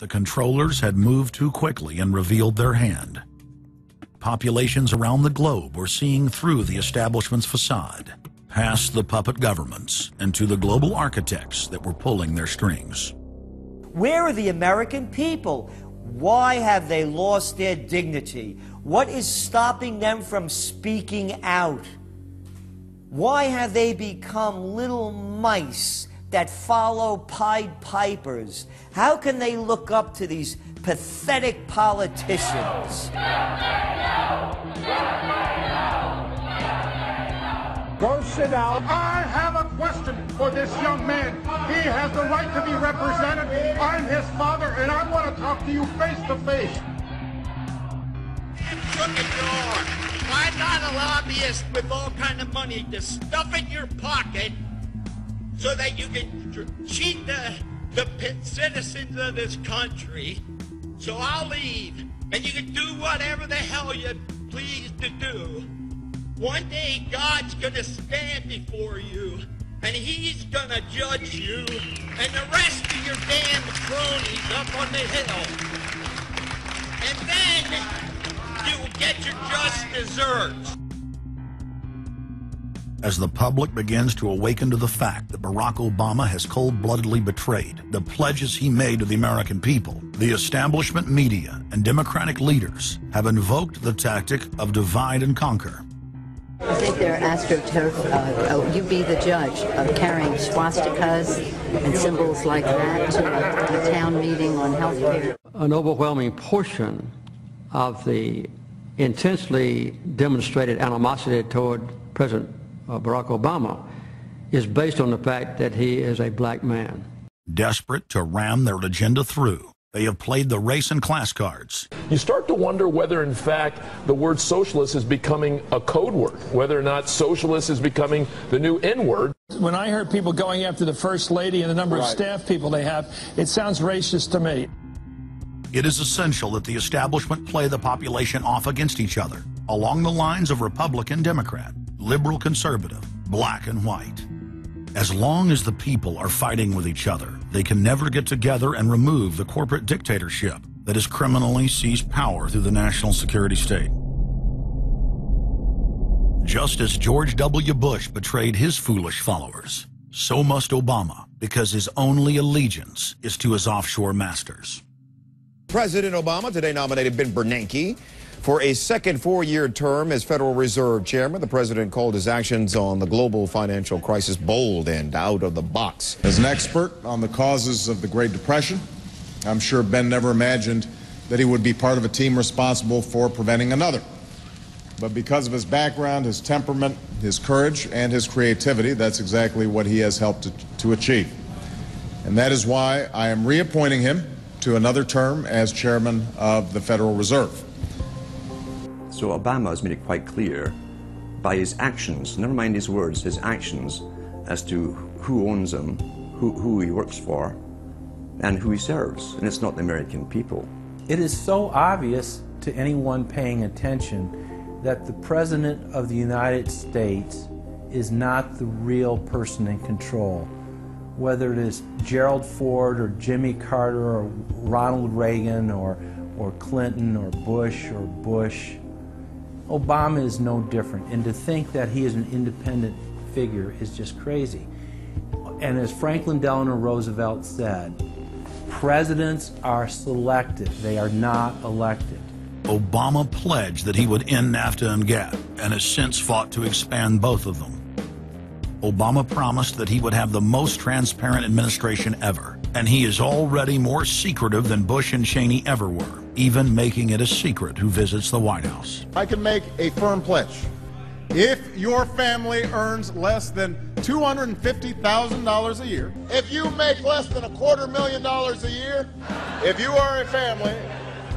the controllers had moved too quickly and revealed their hand. Populations around the globe were seeing through the establishment's facade, past the puppet governments, and to the global architects that were pulling their strings. Where are the American people? Why have they lost their dignity? What is stopping them from speaking out? Why have they become little mice that follow Pied Pipers? How can they look up to these pathetic politicians? Go sit down. I have a question for this young man. He has the right to be represented. I'm his father, and I want to talk to you face to face. Look at your. Why not a lobbyist with all kind of money to stuff in your pocket so that you can cheat the citizens of this country? So I'll leave, and you can do whatever the hell you please to do. One day God's gonna stand before you, and he's gonna judge you and the rest of your damn cronies up on the hill. And then you will get your just desserts. As the public begins to awaken to the fact that Barack Obama has cold-bloodedly betrayed the pledges he made to the American people, the establishment media and Democratic leaders have invoked the tactic of divide and conquer. I think they're astroturf. You be the judge of carrying swastikas and symbols like that to a town meeting on health care. An overwhelming portion of the intensely demonstrated animosity toward President Barack Obama is based on the fact that he is a black man. Desperate to ram their agenda through, they have played the race and class cards. You start to wonder whether, in fact, the word socialist is becoming a code word, whether or not socialist is becoming the new N-word. When I heard people going after the First Lady and the number of staff people they have, it sounds racist to me. It is essential that the establishment play the population off against each other, along the lines of Republican, Democrat, liberal, conservative, black and white. As long as the people are fighting with each other, they can never get together and remove the corporate dictatorship that has criminally seized power through the national security state. Just as George W. Bush betrayed his foolish followers, so must Obama, because his only allegiance is to his offshore masters. President Obama today nominated Ben Bernanke for a second four-year term as Federal Reserve Chairman. The president called his actions on the global financial crisis bold and out of the box. As an expert on the causes of the Great Depression, I'm sure Ben never imagined that he would be part of a team responsible for preventing another. But because of his background, his temperament, his courage, and his creativity, that's exactly what he has helped to achieve. And that is why I am reappointing him to another term as Chairman of the Federal Reserve. So Obama has made it quite clear by his actions, never mind his words, his actions, as to who owns him, who he works for, and who he serves, and it's not the American people. It is so obvious to anyone paying attention that the President of the United States is not the real person in control. Whether it is Gerald Ford or Jimmy Carter or Ronald Reagan or Clinton or Bush, Obama is no different. And to think that he is an independent figure is just crazy. And as Franklin Delano Roosevelt said, presidents are selected, they are not elected. Obama pledged that he would end NAFTA and GATT, and has since fought to expand both of them. Obama promised that he would have the most transparent administration ever, and he is already more secretive than Bush and Cheney ever were, even making it a secret who visits the White House. I can make a firm pledge. If your family earns less than $250,000 a year, If you make less than $250,000 a year, if you are a family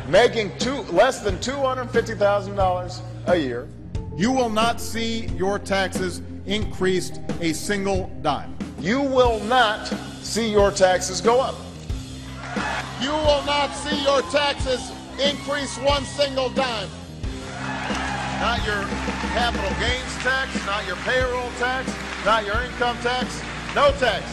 making less than $250,000 a year, you will not see your taxes increased a single dime. you will not see your taxes go up. You will not see your taxes increase one single dime. Not your capital gains tax, not your payroll tax, not your income tax, no tax.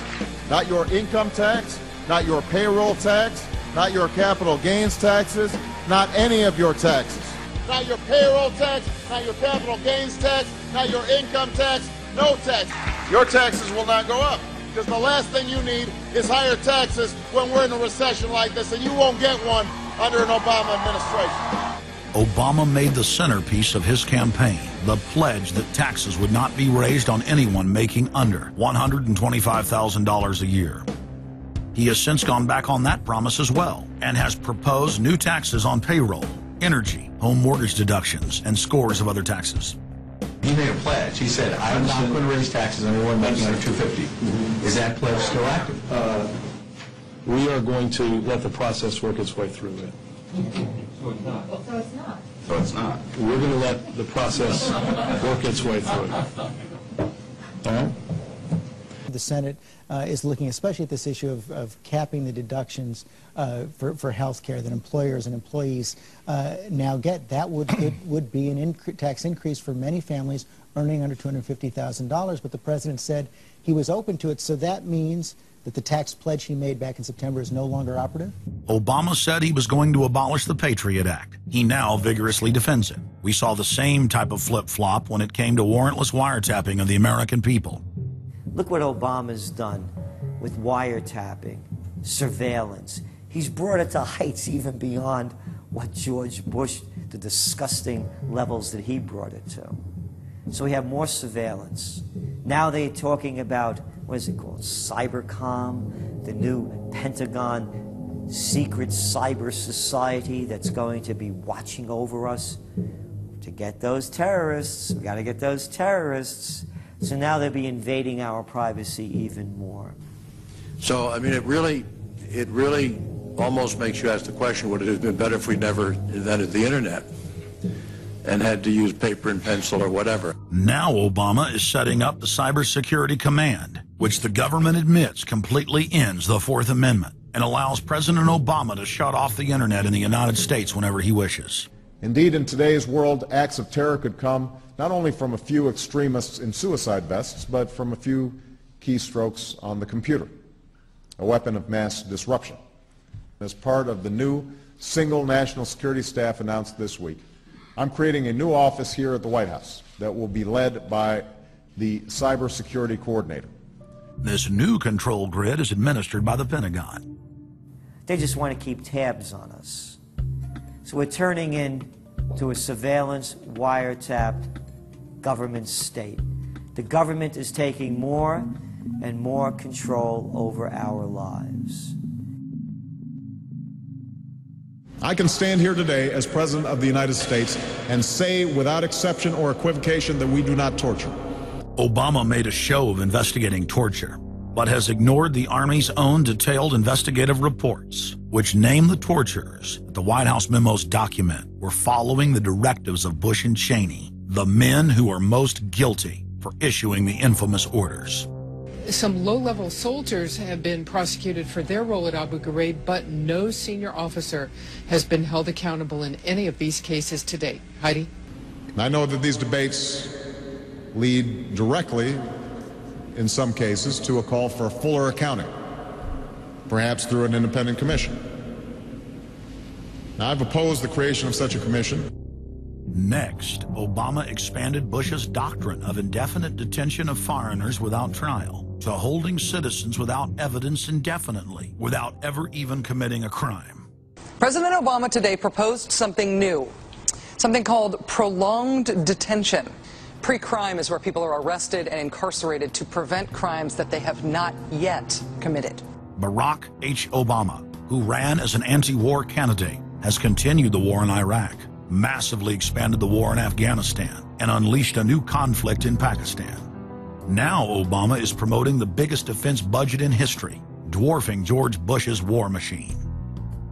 Not your income tax, not your payroll tax, not your capital gains taxes, not any of your taxes. Not your payroll tax, not your capital gains tax, not your income tax, no tax. Your taxes will not go up, because the last thing you need is higher taxes when we're in a recession like this, and you won't get one under an Obama administration. Obama made the centerpiece of his campaign the pledge that taxes would not be raised on anyone making under $125,000 a year. He has since gone back on that promise as well and has proposed new taxes on payroll, energy, home mortgage deductions, and scores of other taxes. He made a pledge. He said, I'm not going to raise taxes on anyone making under $250,000. Is that pledge still active? We are going to let the process work its way through it. So it's not. So it's not. So it's not. We're going to let the process work its way through it. All right? The Senate is looking especially at this issue of capping the deductions for health care that employers and employees now get. That would be an tax increase for many families earning under $250,000, but the president said he was open to it, so that means that the tax pledge he made back in September is no longer operative? Obama said he was going to abolish the Patriot Act. He now vigorously defends it. We saw the same type of flip-flop when it came to warrantless wiretapping of the American people. Look what Obama's done with wiretapping, surveillance. He's brought it to heights even beyond what George Bush, the disgusting levels that he brought it to. So we have more surveillance. Now they're talking about, what is it called, Cybercom, the new Pentagon secret cyber society that's going to be watching over us to get those terrorists. We got to get those terrorists. So now they'll be invading our privacy even more. So, I mean, it really almost makes you ask the question, would it have been better if we never invented the internet and had to use paper and pencil or whatever? Now Obama is setting up the Cybersecurity Command, which the government admits completely ends the Fourth Amendment and allows President Obama to shut off the internet in the United States whenever he wishes. Indeed, in today's world, acts of terror could come not only from a few extremists in suicide vests, but from a few keystrokes on the computer, a weapon of mass disruption. As part of the new single national security staff announced this week, I'm creating a new office here at the White House that will be led by the cybersecurity coordinator. This new control grid is administered by the Pentagon. They just want to keep tabs on us. So we're turning into a surveillance, wiretapped government state. The government is taking more and more control over our lives. I can stand here today as President of the United States and say without exception or equivocation that we do not torture. Obama made a show of investigating torture, but has ignored the Army's own detailed investigative reports, which name the torturers that the White House memos document were following the directives of Bush and Cheney, the men who are most guilty for issuing the infamous orders. Some low-level soldiers have been prosecuted for their role at Abu Ghraib, but no senior officer has been held accountable in any of these cases to date. Heidi? I know that these debates lead directly, in some cases, to a call for fuller accounting, perhaps through an independent commission. Now, I've opposed the creation of such a commission. Next, Obama expanded Bush's doctrine of indefinite detention of foreigners without trial to holding citizens without evidence indefinitely, without ever even committing a crime. President Obama today proposed something new, something called prolonged detention. Pre-crime is where people are arrested and incarcerated to prevent crimes that they have not yet committed. Barack H. Obama, who ran as an anti-war candidate, has continued the war in Iraq, massively expanded the war in Afghanistan, and unleashed a new conflict in Pakistan. Now Obama is promoting the biggest defense budget in history, dwarfing George Bush's war machine.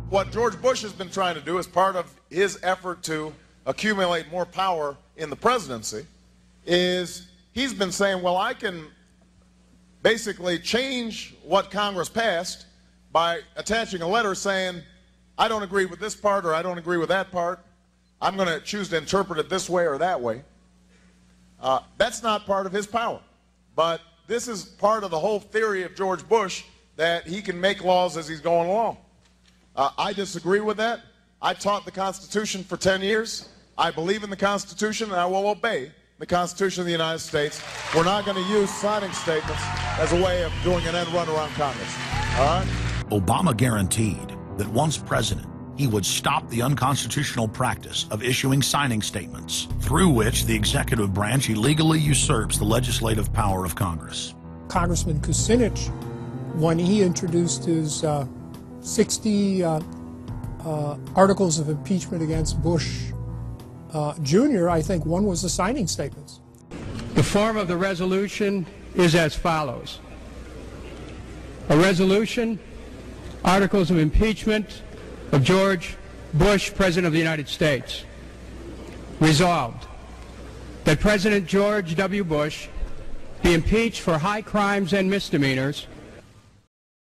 What George Bush has been trying to do as part of his effort to accumulate more power in the presidency is he's been saying, well, I can basically change what Congress passed by attaching a letter saying, I don't agree with this part or I don't agree with that part. I'm going to choose to interpret it this way or that way. That's not part of his power. But this is part of the whole theory of George Bush, that he can make laws as he's going along. I disagree with that. I taught the Constitution for 10 years. I believe in the Constitution, and I will obey the Constitution of the United States. We're not going to use signing statements as a way of doing an end run around Congress. All right? Obama guaranteed that once president, he would stop the unconstitutional practice of issuing signing statements, through which the executive branch illegally usurps the legislative power of Congress. Congressman Kucinich, when he introduced his 60 articles of impeachment against Bush Jr., I think one was the signing statements. The form of the resolution is as follows. A resolution, articles of impeachment of George Bush, President of the United States. Resolved, that President George W. Bush be impeached for high crimes and misdemeanors